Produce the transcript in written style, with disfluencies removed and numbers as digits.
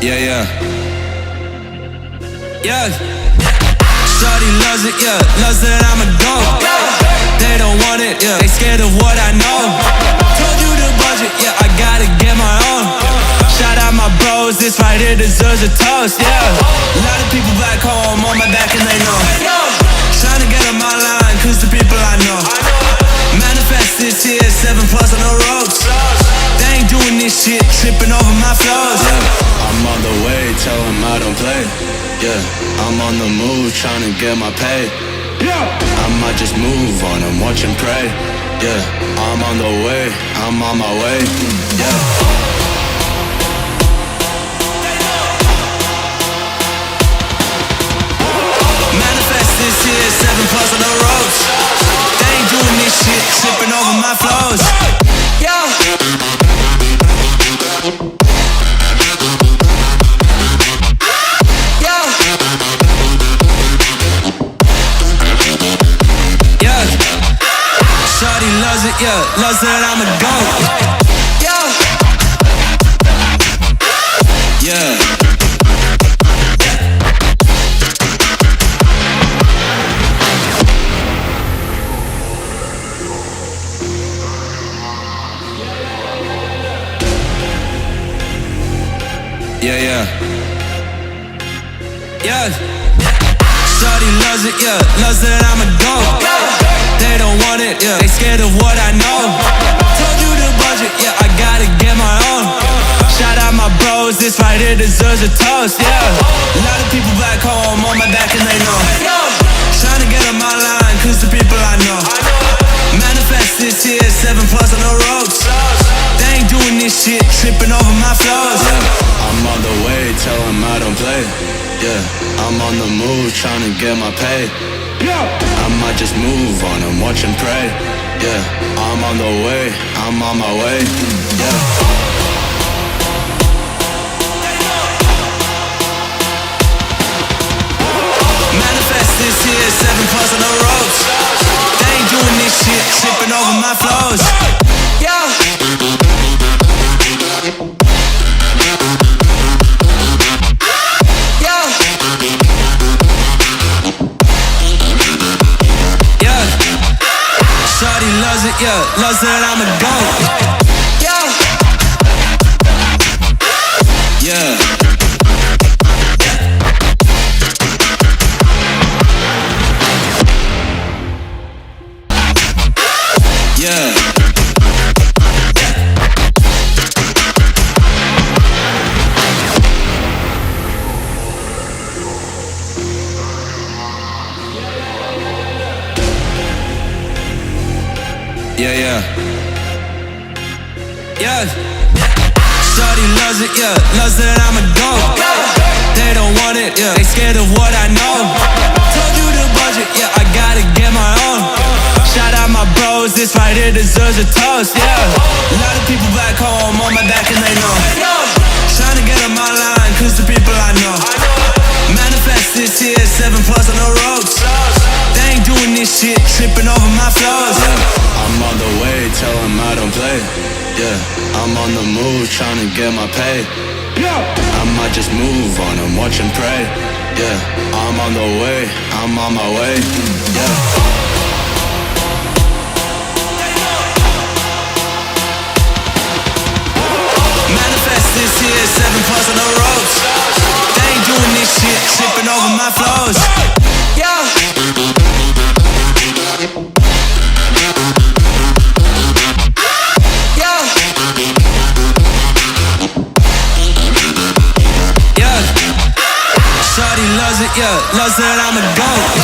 Yeah, yeah. Yeah. Shawty loves it, yeah. Loves that I'm a goat. They don't want it, yeah. They scared of what I know. Told you the budget, yeah. I gotta get my own. Shout out my bros, this right here deserves a toast, yeah. A lot of people back home on my back and they know. Trying to get on my line, cause the people I know. Manifest this here, 7+ on the ropes. They ain't doing this shit, tripping over my flows. Yeah, I'm on the way, tell them I don't play. Yeah, I'm on the move, trying to get my pay. I might just move on and watch and pray. Yeah, I'm on the way, I'm on my way. Yeah. Manifest this here, 7+ on the ropes. They ain't doing this shit, tripping over my flows. Yeah. Shawty loves it, yeah, loves that I'm a goat. Yeah. Yeah, yeah. Yeah. Shawty loves it, yeah, loves that I'm a goat. They don't want it, yeah. They scared of what I know. Told you the budget, yeah. I gotta get my own. Shout out my bros, this right here deserves a toast, yeah. A lot of people back home on my back and they know. Trying to get on my line, cause the people I know. Manifest this here, 7+ on the ropes. They ain't doing this shit, tripping over my flows. Yeah, I'm on the way, tell them I don't play. Yeah, I'm on the move, trying to get my pay. I might just move on and watch and pray. Yeah, I'm on the way, I'm on my way. Yeah. Manifest this here, 7+ on the ropes. They ain't doing this shit, tripping over my flows. Yeah. Shawty loves it, yeah, loves that I'm a goat. Yeah. Yeah. Yeah, yeah. Yeah. Shawty loves it, yeah, loves that I'm a goat. They don't want it, yeah, they scared of what I know. Told you the budget, yeah, I gotta get my own. Shout out my bros, this right here deserves a toast, yeah. A lot of people back home on my back and they know. Trying to get on my line, cause the people I know. Manifest this here, 7+ on the ropes. They ain't doing this shit, tripping over my flows. Yeah, I'm on the way, tell them I don't play. Yeah, I'm on the move, trying to get my pay. I might just move on and watch and pray. Yeah, I'm on the way, I'm on my way. Yeah. Manifest this here, 7+ on the ropes. They ain't doing this shit, tripping over my flows. Yeah. Yeah. Shawty loves it, yeah, loves that I'm a goat.